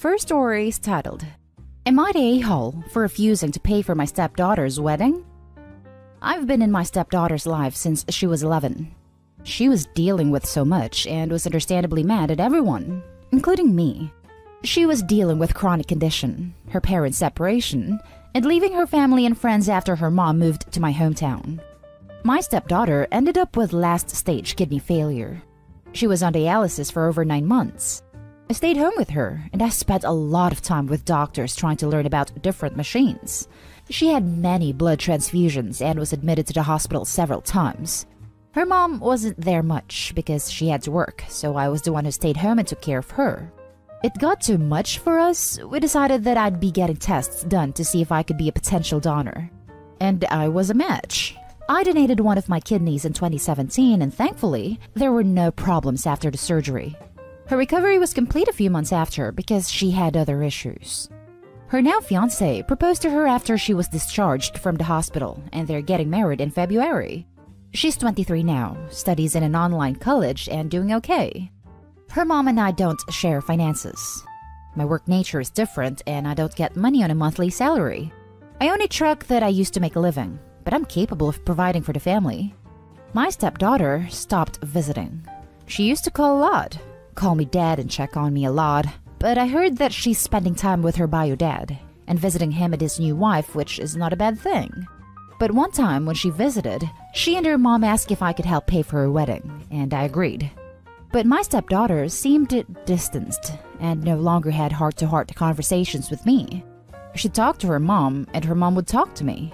first story is titled, Am I the a-hole for refusing to pay for my stepdaughter's wedding? I've been in my stepdaughter's life since she was 11. She was dealing with so much and was understandably mad at everyone, including me. She was dealing with chronic condition, her parents' separation, and leaving her family and friends after her mom moved to my hometown. My stepdaughter ended up with last-stage kidney failure. She was on dialysis for over 9 months. I stayed home with her, and I spent a lot of time with doctors trying to learn about different machines. She had many blood transfusions and was admitted to the hospital several times. Her mom wasn't there much because she had to work, so I was the one who stayed home and took care of her. It got too much for us. We decided that I'd be getting tests done to see if I could be a potential donor. And I was a match. I donated one of my kidneys in 2017, and thankfully, there were no problems after the surgery. Her recovery was complete a few months after because she had other issues. Her now fiancé proposed to her after she was discharged from the hospital, and they're getting married in February. She's 23 now, studies in an online college, and doing okay. Her mom and I don't share finances. My work nature is different, and I don't get money on a monthly salary. I own a truck that I used to make a living, but I'm capable of providing for the family. My stepdaughter stopped visiting. She used to call a lot, call me dad and check on me a lot, but I heard that she's spending time with her bio dad and visiting him and his new wife, which is not a bad thing. But one time when she visited, she and her mom asked if I could help pay for her wedding, and I agreed. But my stepdaughter seemed distanced and no longer had heart-to-heart conversations with me. She talked to her mom, and her mom would talk to me.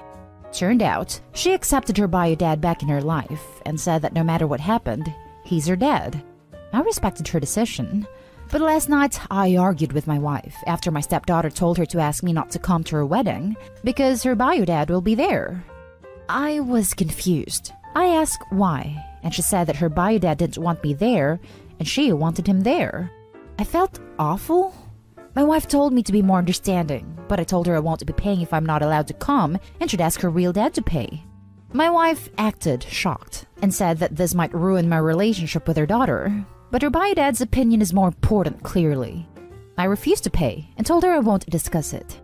Turned out, she accepted her bio dad back in her life and said that no matter what happened, he's her dad. I respected her decision, but last night I argued with my wife after my stepdaughter told her to ask me not to come to her wedding because her bio dad will be there. I was confused. I asked why, and she said that her bio dad didn't want me there and she wanted him there. I felt awful. My wife told me to be more understanding, but I told her I won't be paying if I'm not allowed to come and should ask her real dad to pay. My wife acted shocked and said that this might ruin my relationship with her daughter, but her bio dad's opinion is more important, clearly. I refused to pay and told her I won't discuss it.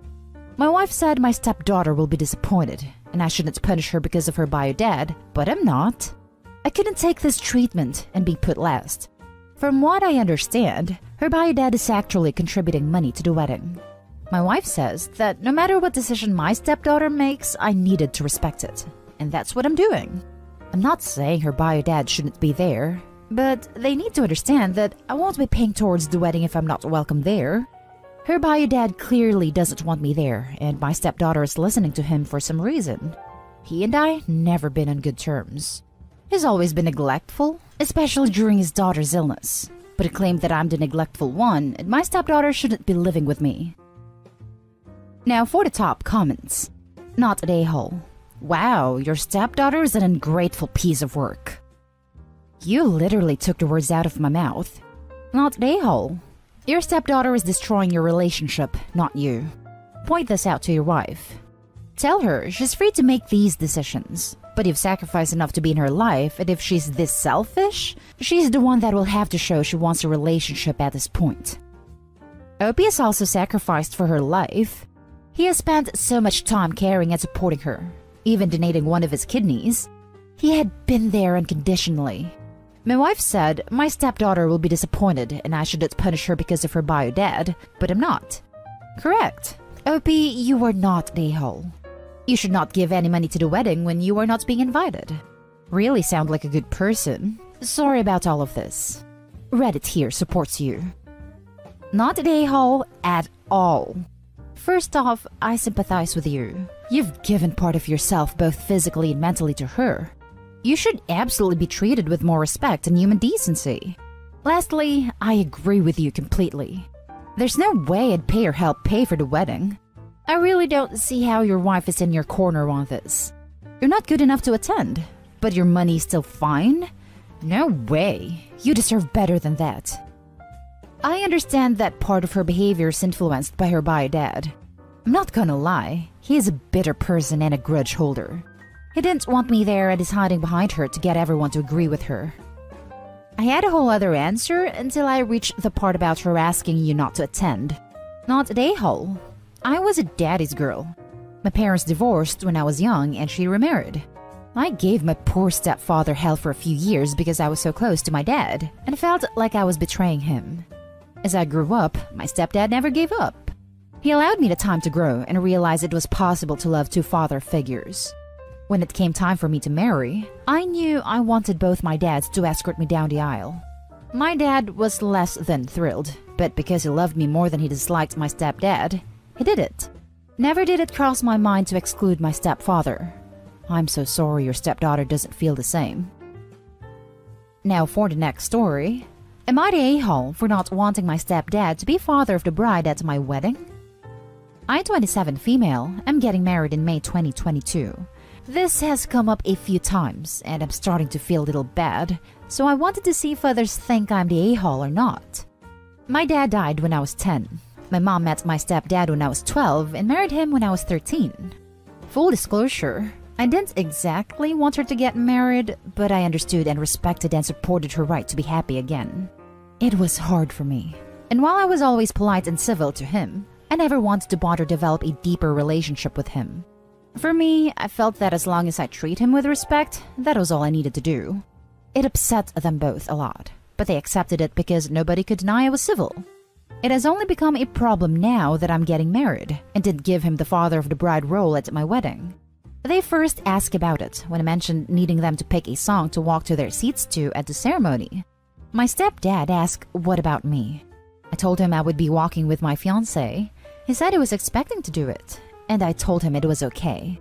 My wife said my stepdaughter will be disappointed and I shouldn't punish her because of her bio dad, but I'm not. I couldn't take this treatment and be put last. From what I understand, her bio dad is actually contributing money to the wedding. My wife says that no matter what decision my stepdaughter makes, I needed to respect it. And that's what I'm doing. I'm not saying her bio dad shouldn't be there, but they need to understand that I won't be paying towards the wedding if I'm not welcome there. Her bio dad clearly doesn't want me there, and my stepdaughter is listening to him for some reason. He and I never been on good terms. He's always been neglectful, especially during his daughter's illness. But he claimed that I'm the neglectful one, and my stepdaughter shouldn't be living with me. Now for the top comments. Not an a-hole. Wow, your stepdaughter is an ungrateful piece of work. You literally took the words out of my mouth. Not an a-hole. Your stepdaughter is destroying your relationship, not you. Point this out to your wife. Tell her she's free to make these decisions, but you've sacrificed enough to be in her life, and if she's this selfish, she's the one that will have to show she wants a relationship at this point. Opie has also sacrificed for her life. He has spent so much time caring and supporting her, even donating one of his kidneys. He had been there unconditionally. My wife said my stepdaughter will be disappointed and I shouldn't punish her because of her bio dad, but I'm not. Correct. Opie, you are not an a-hole. You should not give any money to the wedding when you are not being invited. Really sound like a good person. Sorry about all of this. Reddit here supports you. Not an a-hole at all. First off, I sympathize with you. You've given part of yourself both physically and mentally to her. You should absolutely be treated with more respect and human decency. Lastly, I agree with you completely. There's no way I'd pay or help pay for the wedding. I really don't see how your wife is in your corner on this. You're not good enough to attend, but your money's still fine? No way. You deserve better than that. I understand that part of her behavior is influenced by her bio dad. I'm not gonna lie, he is a bitter person and a grudge holder. He didn't want me there and is hiding behind her to get everyone to agree with her. I had a whole other answer until I reached the part about her asking you not to attend. Not the a-hole. I was a daddy's girl. My parents divorced when I was young and she remarried. I gave my poor stepfather hell for a few years because I was so close to my dad and felt like I was betraying him. As I grew up, my stepdad never gave up. He allowed me the time to grow and realize it was possible to love two father figures. When it came time for me to marry, I knew I wanted both my dads to escort me down the aisle. My dad was less than thrilled, but because he loved me more than he disliked my stepdad, he did it. Never did it cross my mind to exclude my stepfather. I'm so sorry your stepdaughter doesn't feel the same. Now for the next story. Am I the a-hole for not wanting my stepdad to be father of the bride at my wedding? I'm 27 female. I'm getting married in May 2022. This has come up a few times and I'm starting to feel a little bad, so I wanted to see if others think I'm the a-hole or not. My dad died when I was 10. My mom met my stepdad when I was 12 and married him when I was 13. Full disclosure, I didn't exactly want her to get married, but I understood and respected and supported her right to be happy again. It was hard for me, and while I was always polite and civil to him, I never wanted to bond or develop a deeper relationship with him. For me, I felt that as long as I treat him with respect, that was all I needed to do. It upset them both a lot, but they accepted it because nobody could deny I was civil. It has only become a problem now that I'm getting married and didn't give him the father of the bride role at my wedding. They first asked about it when I mentioned needing them to pick a song to walk to their seats to at the ceremony. My stepdad asked, "What about me?" I told him I would be walking with my fiancé. He said he was expecting to do it, and I told him it was okay.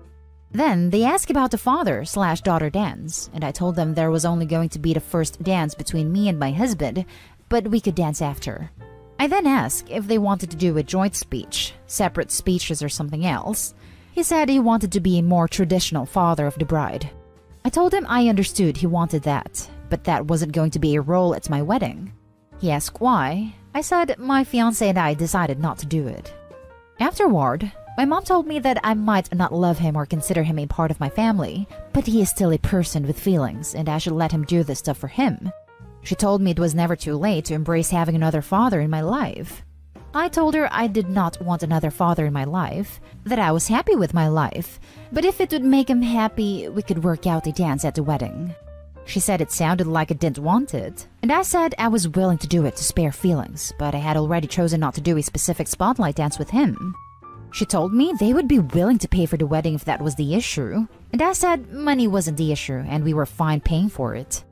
Then they asked about the father/daughter dance, and I told them there was only going to be the first dance between me and my husband, but we could dance after. I then asked if they wanted to do a joint speech, separate speeches or something else. He said he wanted to be a more traditional father of the bride. I told him I understood he wanted that, but that wasn't going to be a role at my wedding. He asked why. I said my fiancé and I decided not to do it. Afterward, my mom told me that I might not love him or consider him a part of my family, but he is still a person with feelings and I should let him do this stuff for him. She told me it was never too late to embrace having another father in my life. I told her I did not want another father in my life, that I was happy with my life, but if it would make him happy, we could work out a dance at the wedding. She said it sounded like I didn't want it, and I said I was willing to do it to spare feelings, but I had already chosen not to do a specific spotlight dance with him. She told me they would be willing to pay for the wedding if that was the issue, and I said money wasn't the issue and we were fine paying for it.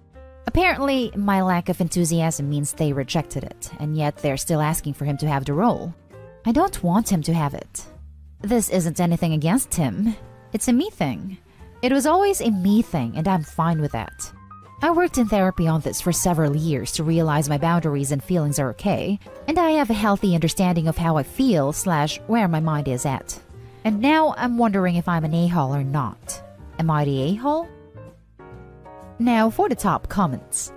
Apparently, my lack of enthusiasm means they rejected it, and yet they're still asking for him to have the role. I don't want him to have it. This isn't anything against him. It's a me thing. It was always a me thing, and I'm fine with that. I worked in therapy on this for several years to realize my boundaries and feelings are okay, and I have a healthy understanding of how I feel/where my mind is at. And now I'm wondering if I'm an a-hole or not. Am I the a-hole? Now for the top comments.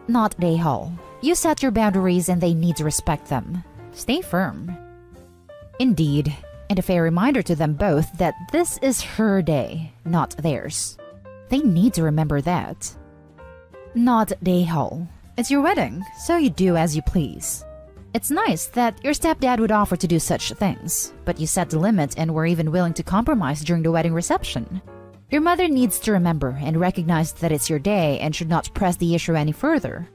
Not the a-hole. You set your boundaries and they need to respect them. Stay firm. Indeed, and a fair reminder to them both that this is her day, not theirs. They need to remember that. Not the a-hole. It's your wedding, so you do as you please. It's nice that your stepdad would offer to do such things, but you set the limit and were even willing to compromise during the wedding reception. Your mother needs to remember and recognize that it's your day and should not press the issue any further.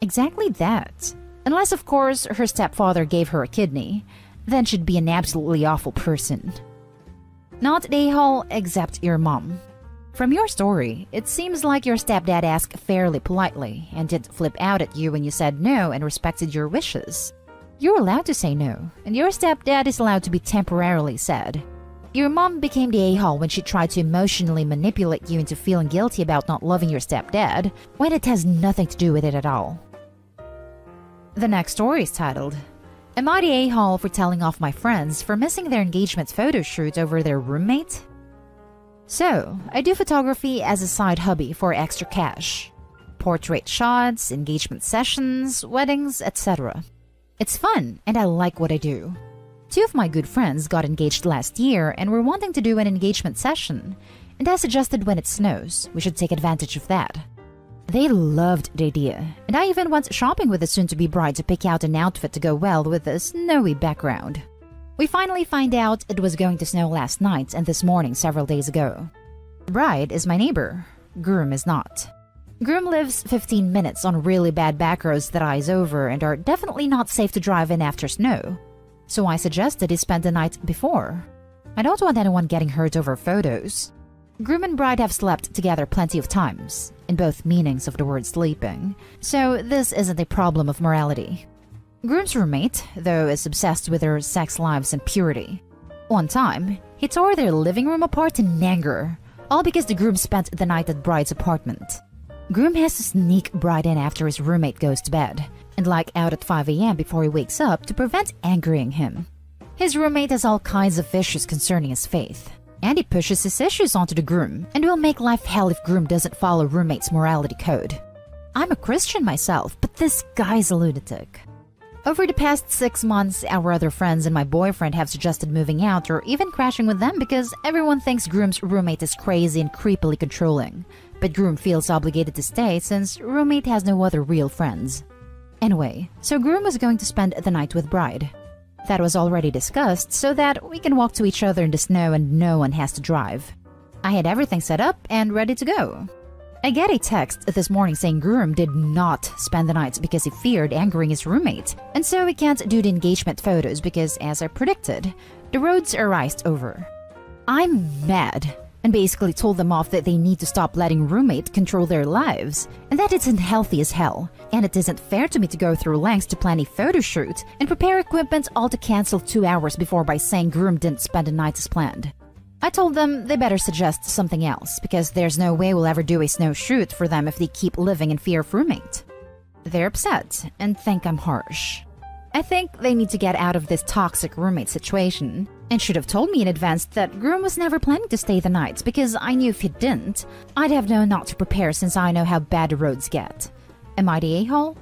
Exactly that. Unless, of course, her stepfather gave her a kidney, then she'd be an absolutely awful person. Not the a-hole except your mom. From your story, it seems like your stepdad asked fairly politely and didn't flip out at you when you said no and respected your wishes. You're allowed to say no, and your stepdad is allowed to be temporarily sad. Your mom became the a-hole when she tried to emotionally manipulate you into feeling guilty about not loving your stepdad, when it has nothing to do with it at all. The next story is titled, Am I the a-hole for telling off my friends for missing their engagement photo shoot over their roommate? So, I do photography as a side hobby for extra cash. Portrait shots, engagement sessions, weddings, etc. It's fun and I like what I do. 2 of my good friends got engaged last year and were wanting to do an engagement session, and I suggested when it snows, we should take advantage of that. They loved the idea, and I even went shopping with the soon-to-be bride to pick out an outfit to go well with the snowy background. We finally find out it was going to snow last night and this morning several days ago. Bride is my neighbor. Groom is not. Groom lives 15 minutes on really bad back roads that eyes over and are definitely not safe to drive in after snow. So I suggested he spend the night before. I don't want anyone getting hurt over photos. Groom and bride have slept together plenty of times, in both meanings of the word sleeping, so this isn't a problem of morality. Groom's roommate, though, is obsessed with their sex lives and purity. One time, he tore their living room apart in anger, all because the groom spent the night at bride's apartment. Groom has to sneak bride in after his roommate goes to bed, and out at 5 a.m. before he wakes up to prevent angering him. His roommate has all kinds of issues concerning his faith, and he pushes his issues onto the groom and will make life hell if groom doesn't follow roommate's morality code. I'm a Christian myself, but this guy's a lunatic. Over the past 6 months, our other friends and my boyfriend have suggested moving out or even crashing with them because everyone thinks groom's roommate is crazy and creepily controlling. But groom feels obligated to stay since roommate has no other real friends. Anyway, so groom was going to spend the night with bride. That was already discussed so that we can walk to each other in the snow and no one has to drive. I had everything set up and ready to go. I get a text this morning saying groom did not spend the night because he feared angering his roommate, and so he can't do the engagement photos because, as I predicted, the roads are iced over. I'm mad and basically told them off that they need to stop letting roommate control their lives, and that it's unhealthy as hell, and it isn't fair to me to go through lengths to plan a photo shoot and prepare equipment all to cancel 2 hours before by saying groom didn't spend the night as planned. I told them they better suggest something else, because there's no way we'll ever do a snow shoot for them if they keep living in fear of roommate. They're upset and think I'm harsh. I think they need to get out of this toxic roommate situation, and should have told me in advance that groom was never planning to stay the night because I knew if he didn't, I'd have known not to prepare since I know how bad the roads get. Am I the a-hole?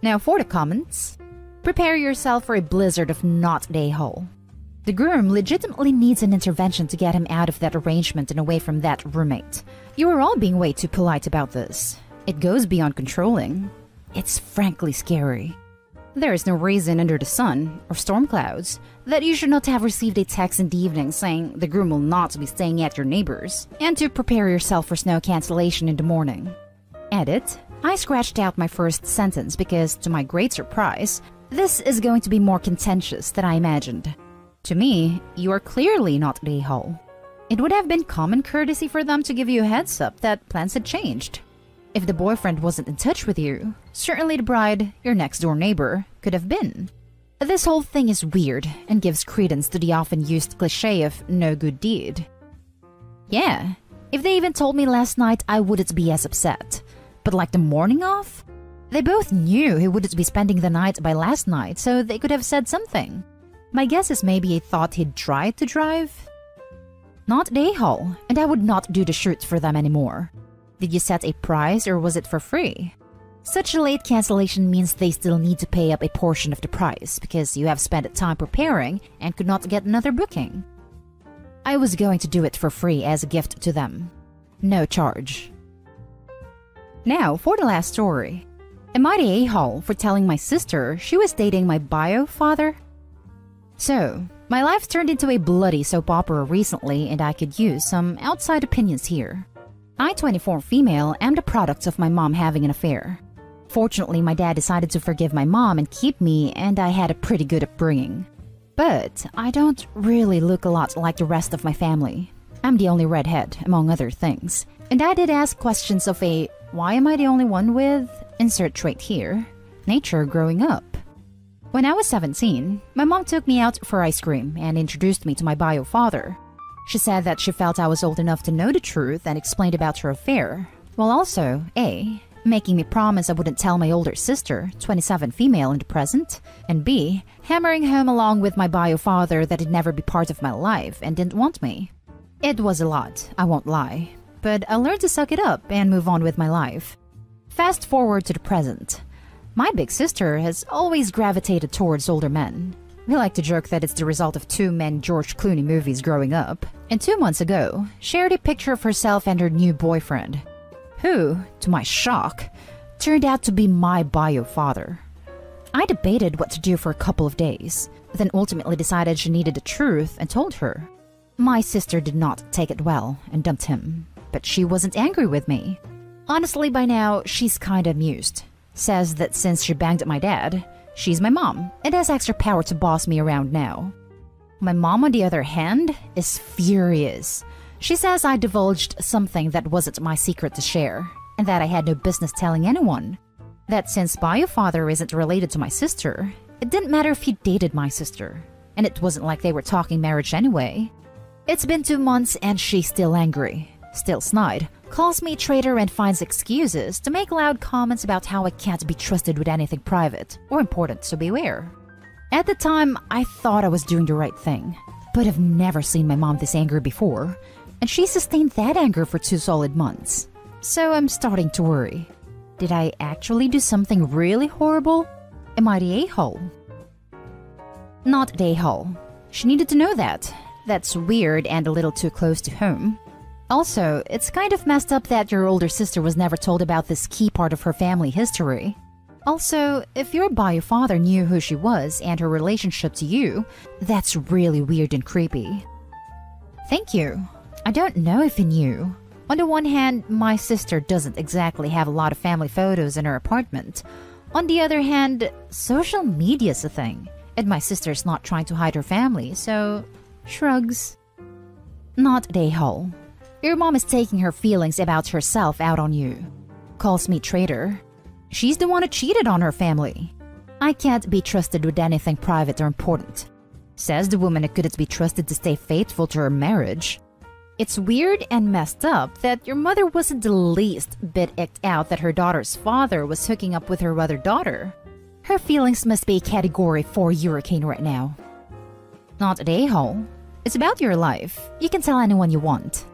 Now for the comments. Prepare yourself for a blizzard of not the a-hole. The groom legitimately needs an intervention to get him out of that arrangement and away from that roommate. You are all being way too polite about this. It goes beyond controlling. It's frankly scary. There is no reason under the sun, or storm clouds, that you should not have received a text in the evening saying the groom will not be staying at your neighbor's, and to prepare yourself for snow cancellation in the morning. Edit. I scratched out my first sentence because, to my great surprise, this is going to be more contentious than I imagined. To me, you are clearly not the a-hole. It would have been common courtesy for them to give you a heads up that plans had changed. If the boyfriend wasn't in touch with you, certainly the bride, your next-door neighbor, could have been. This whole thing is weird and gives credence to the often-used cliché of no good deed. Yeah, if they even told me last night, I wouldn't be as upset. But like the morning off? They both knew he wouldn't be spending the night by last night, so they could have said something. My guess is maybe he thought he'd tried to drive. Not the a-hole, and I would not do the shoot for them anymore. Did you set a price or was it for free? Such a late cancellation means they still need to pay up a portion of the price because you have spent time preparing and could not get another booking. I was going to do it for free as a gift to them. No charge. Now for the last story. Am I the a-hole for telling my sister she was dating my bio father? So, my life turned into a bloody soap opera recently and I could use some outside opinions here. I, 24 female, am the product of my mom having an affair. Fortunately, my dad decided to forgive my mom and keep me, and I had a pretty good upbringing. But I don't really look a lot like the rest of my family. I'm the only redhead, among other things. And I did ask questions of a, why am I the only one with, insert trait here, nature growing up. When I was 17, my mom took me out for ice cream and introduced me to my bio father. She said that she felt I was old enough to know the truth and explained about her affair, while also, A, making me promise I wouldn't tell my older sister, 27 female in the present, and B, hammering home along with my bio father that he'd never be part of my life and didn't want me. It was a lot, I won't lie, but I learned to suck it up and move on with my life. Fast forward to the present. My big sister has always gravitated towards older men. We like to joke that it's the result of 2 men George Clooney movies growing up, and 2 months ago, shared a picture of herself and her new boyfriend. who, to my shock, turned out to be my bio father. I debated what to do for a couple of days, then ultimately decided she needed the truth and told her. My sister did not take it well and dumped him, but she wasn't angry with me. Honestly, by now, she's kinda amused. Says that since she banged my dad, she's my mom and has extra power to boss me around now. My mom, on the other hand, is furious. She says I divulged something that wasn't my secret to share, and that I had no business telling anyone. That since bio father isn't related to my sister, it didn't matter if he dated my sister, and it wasn't like they were talking marriage anyway. It's been 2 months and she's still angry, still snide, calls me traitor and finds excuses to make loud comments about how I can't be trusted with anything private or important, so beware. At the time, I thought I was doing the right thing, but I've never seen my mom this angry before, and she sustained that anger for 2 solid months. So I'm starting to worry. Did I actually do something really horrible? Am I the a-hole? Not the a-hole. She needed to know that. That's weird and a little too close to home. Also, it's kind of messed up that your older sister was never told about this key part of her family history. Also, if your bio father knew who she was and her relationship to you, that's really weird and creepy. Thank you. I don't know if he knew. On the one hand, my sister doesn't exactly have a lot of family photos in her apartment. On the other hand, social media's a thing, and my sister's not trying to hide her family, so... shrugs. Not the a-hole. Your mom is taking her feelings about herself out on you. Calls me traitor. She's the one who cheated on her family. I can't be trusted with anything private or important. Says the woman who couldn't be trusted to stay faithful to her marriage. It's weird and messed up that your mother wasn't the least bit icked out that her daughter's father was hooking up with her other daughter. Her feelings must be Category 4 hurricane right now. Not the a-hole. It's about your life. You can tell anyone you want.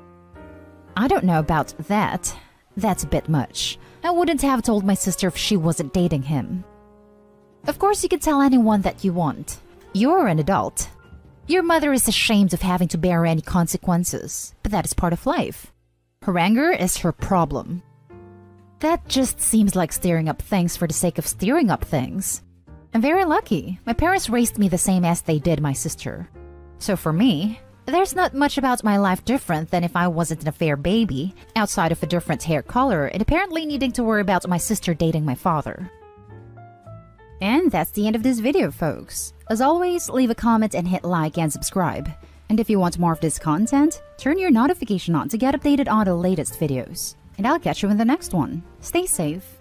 I don't know about that. That's a bit much. I wouldn't have told my sister if she wasn't dating him. Of course you can tell anyone that you want. You're an adult. Your mother is ashamed of having to bear any consequences, but that is part of life. Her anger is her problem. That just seems like stirring up things for the sake of stirring up things. I'm very lucky. My parents raised me the same as they did my sister. So for me, there's not much about my life different than if I wasn't an affair baby, outside of a different hair color and apparently needing to worry about my sister dating my father. And that's the end of this video, folks. As always, leave a comment and hit like and subscribe. And if you want more of this content, turn your notification on to get updated on the latest videos. And I'll catch you in the next one. Stay safe.